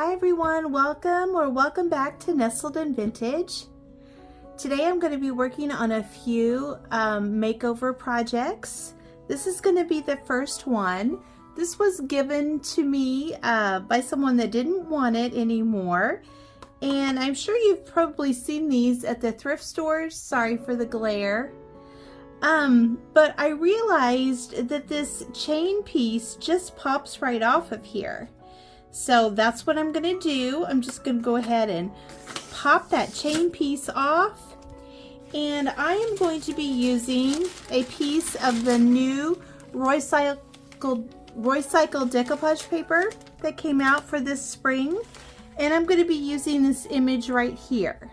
Hi everyone, welcome back to Nestled in Vintage. Today I'm going to be working on a few makeover projects. This is going to be the first one. This was given to me by someone that didn't want it anymore. And I'm sure you've probably seen these at the thrift stores. Sorry for the glare. But I realized that this chain piece just pops right off of here. So that's what I'm going to do. I'm just going to go ahead and pop that chain piece off. And I am going to be using a piece of the new recycled decoupage paper that came out for this spring. And I'm going to be using this image right here.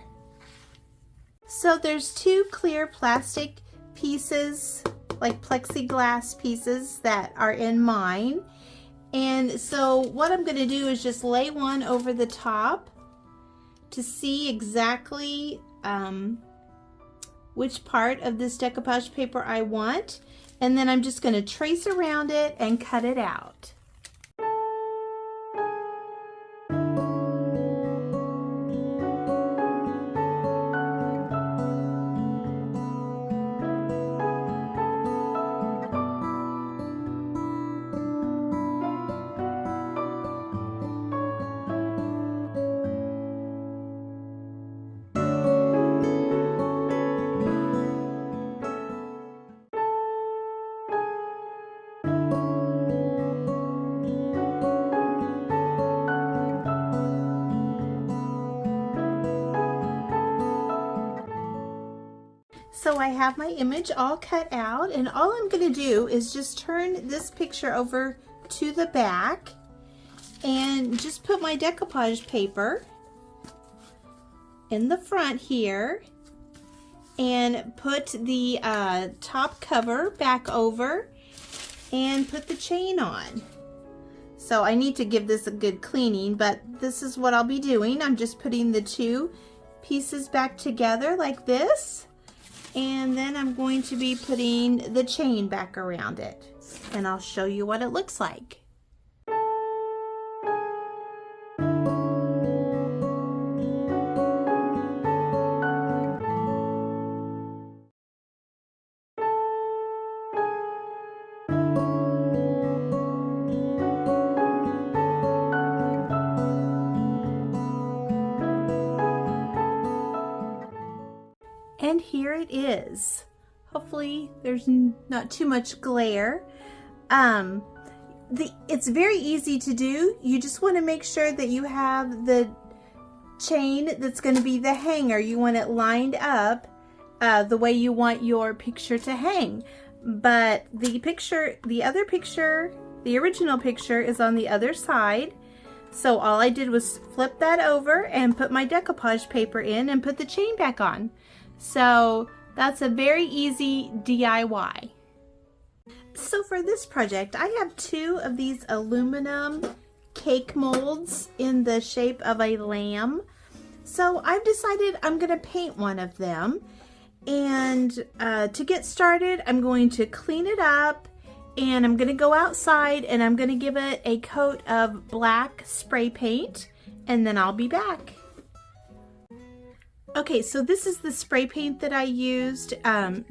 So there's two clear plastic pieces, like plexiglass pieces, that are in mine. And so what I'm going to do is just lay one over the top to see exactly which part of this decoupage paper I want. And then I'm just going to trace around it and cut it out. So I have my image all cut out, and all I'm going to do is just turn this picture over to the back and just put my decoupage paper in the front here and put the top cover back over and put the chain on. So I need to give this a good cleaning, but this is what I'll be doing. I'm just putting the two pieces back together like this. And then I'm going to be putting the chain back around it. And I'll show you what it looks like. And here it is. Hopefully there's not too much glare. It's very easy to do. You just want to make sure that you have the chain that's going to be the hanger. You want it lined up the way you want your picture to hang. But the original picture is on the other side. So all I did was flip that over and put my decoupage paper in and put the chain back on. So that's a very easy DIY. So for this project, I have two of these aluminum cake molds in the shape of a lamb. So I've decided I'm going to paint one of them. And to get started, I'm going to clean it up, and I'm going to go outside and I'm going to give it a coat of black spray paint, and then I'll be back. Okay, so this is the spray paint that I used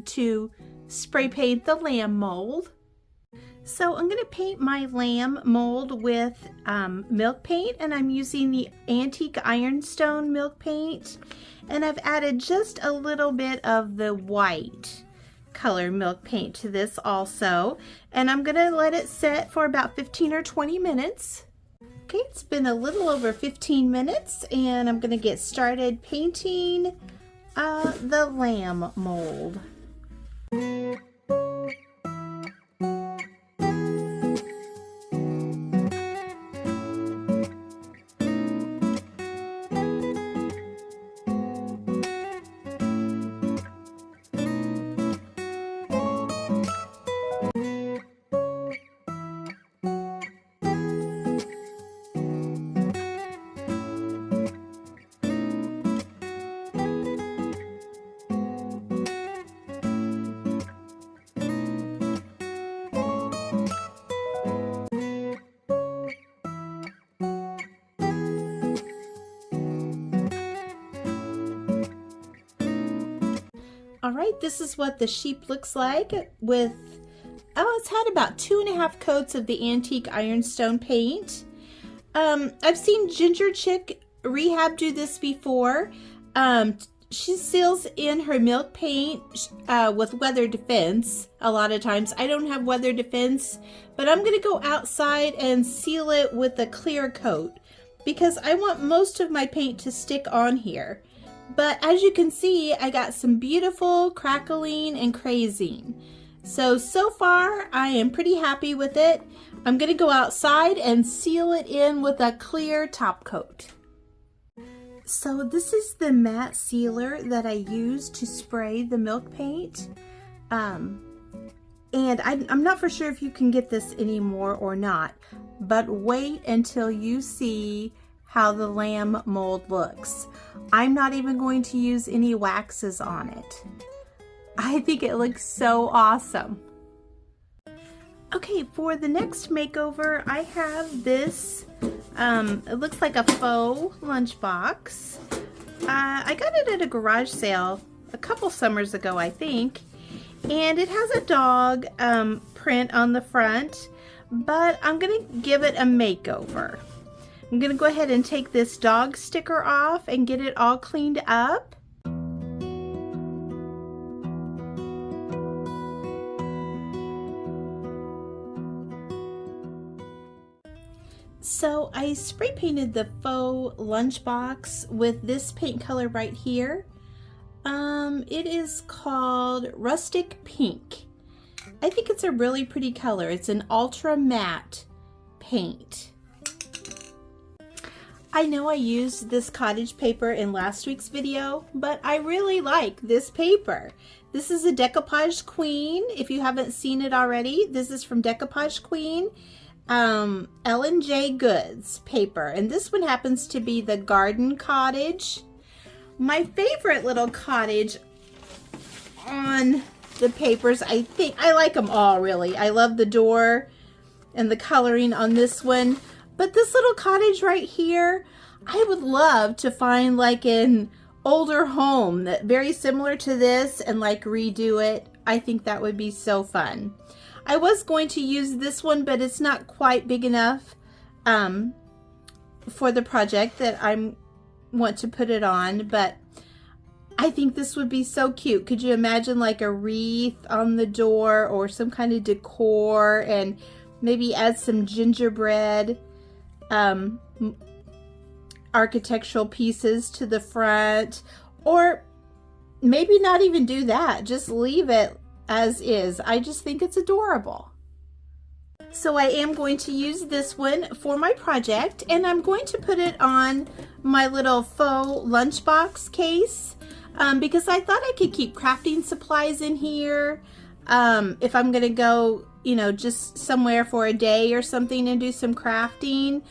to spray paint the lamb mold. So I'm going to paint my lamb mold with milk paint, and I'm using the Antique Ironstone milk paint. And I've added just a little bit of the white color milk paint to this also. And I'm going to let it set for about 15 or 20 minutes. Okay, it's been a little over 15 minutes, and I'm going to get started painting the lamb mold. All right, this is what the sheep looks like with, oh, it's had about 2.5 coats of the antique ironstone paint. I've seen Ginger Chick Rehab do this before. She seals in her milk paint with weather defense a lot of times. I don't have weather defense, but I'm going to go outside and seal it with a clear coat because I want most of my paint to stick on here. But as you can see, I got some beautiful crackling and crazing. So far, I am pretty happy with it. I'm going to go outside and seal it in with a clear top coat. So this is the matte sealer that I use to spray the milk paint. And I'm not for sure if you can get this anymore or not, but wait until you see how the lamb mold looks. I'm not even going to use any waxes on it. I think it looks so awesome. Okay, for the next makeover, I have this, it looks like a faux lunchbox. I got it at a garage sale a couple summers ago, I think. And it has a dog print on the front, but I'm gonna give it a makeover. I'm gonna go ahead and take this dog sticker off and get it all cleaned up. So I spray painted the faux lunchbox with this paint color right here. It is called Rustic Pink. I think it's a really pretty color. It's an ultra matte paint. I know I used this Cottage paper in last week's video, but I really like this paper. This is a Decoupage Queen. If you haven't seen it already, this is from Decoupage Queen. L&J Goods paper, and this one happens to be the Garden Cottage. My favorite little cottage on the papers, I think, I like them all really. I love the door and the coloring on this one, but this little cottage right here, I would love to find like an older home that very similar to this and like redo it. I think that would be so fun. I was going to use this one, but it's not quite big enough for the project that I want to put it on, but I think this would be so cute. Could you imagine like a wreath on the door or some kind of decor, and maybe add some gingerbread architectural pieces to the front, or maybe not even do that, just leave it as is. I just think it's adorable. So I am going to use this one for my project, and I'm going to put it on my little faux lunchbox case because I thought I could keep crafting supplies in here if I'm gonna go, you know, just somewhere for a day or something and do some crafting,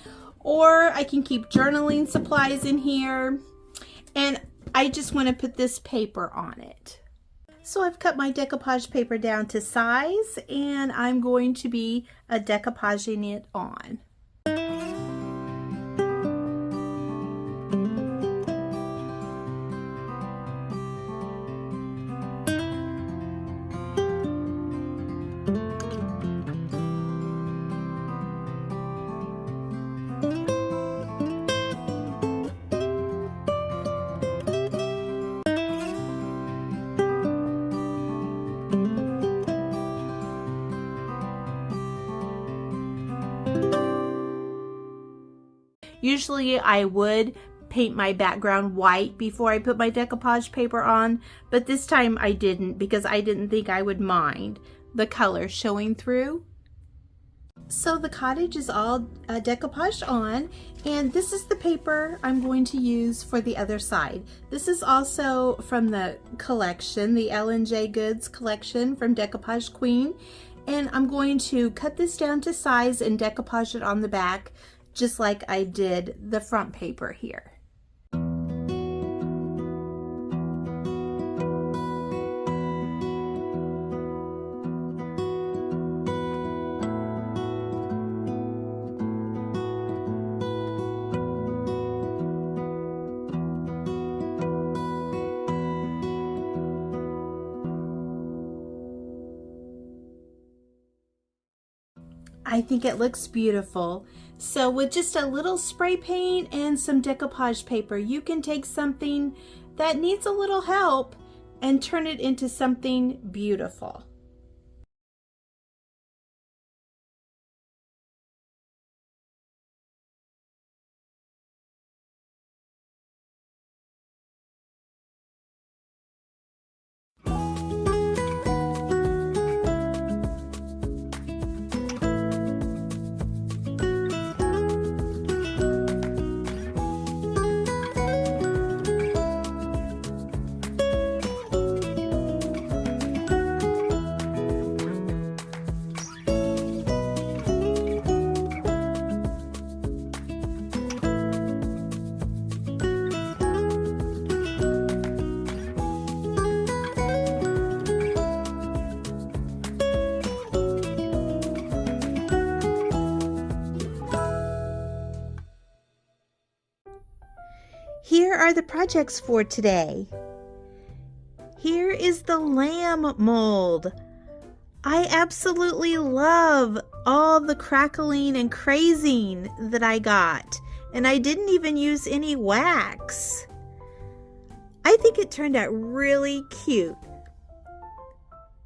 or I can keep journaling supplies in here, and I just want to put this paper on it. So I've cut my decoupage paper down to size, and I'm going to be decoupaging it on. Usually I would paint my background white before I put my decoupage paper on, but this time I didn't because I didn't think I would mind the color showing through. So the cottage is all decoupaged on, and this is the paper I'm going to use for the other side. This is also from the collection, the L&J Goods collection from Decoupage Queen, and I'm going to cut this down to size and decoupage it on the back, just like I did the front paper here. I think it looks beautiful. So with just a little spray paint and some decoupage paper, you can take something that needs a little help and turn it into something beautiful. Here are the projects for today. Here is the lamb mold. I absolutely love all the crackling and crazing that I got, and I didn't even use any wax. I think it turned out really cute.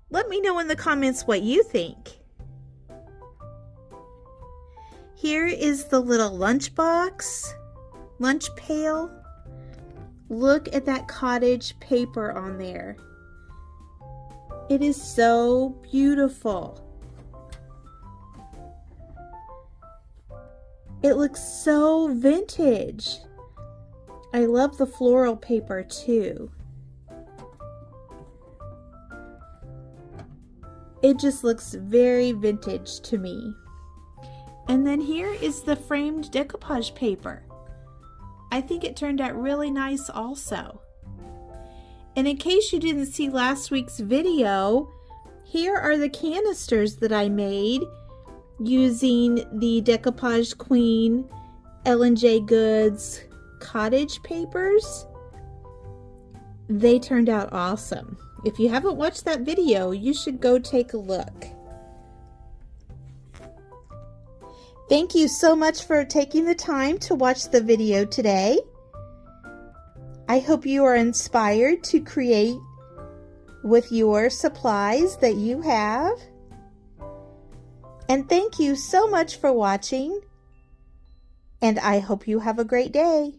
Let me know in the comments what you think. Here is the little lunchbox, lunch pail. Look at that cottage paper on there. It is so beautiful. It looks so vintage. I love the floral paper too. It just looks very vintage to me. And then here is the framed decoupage paper. I think it turned out really nice also. And in case you didn't see last week's video, here are the canisters that I made using the Decoupage Queen L&J Goods cottage papers. They turned out awesome. If you haven't watched that video, you should go take a look. Thank you so much for taking the time to watch the video today. I hope you are inspired to create with your supplies that you have. And thank you so much for watching, and I hope you have a great day.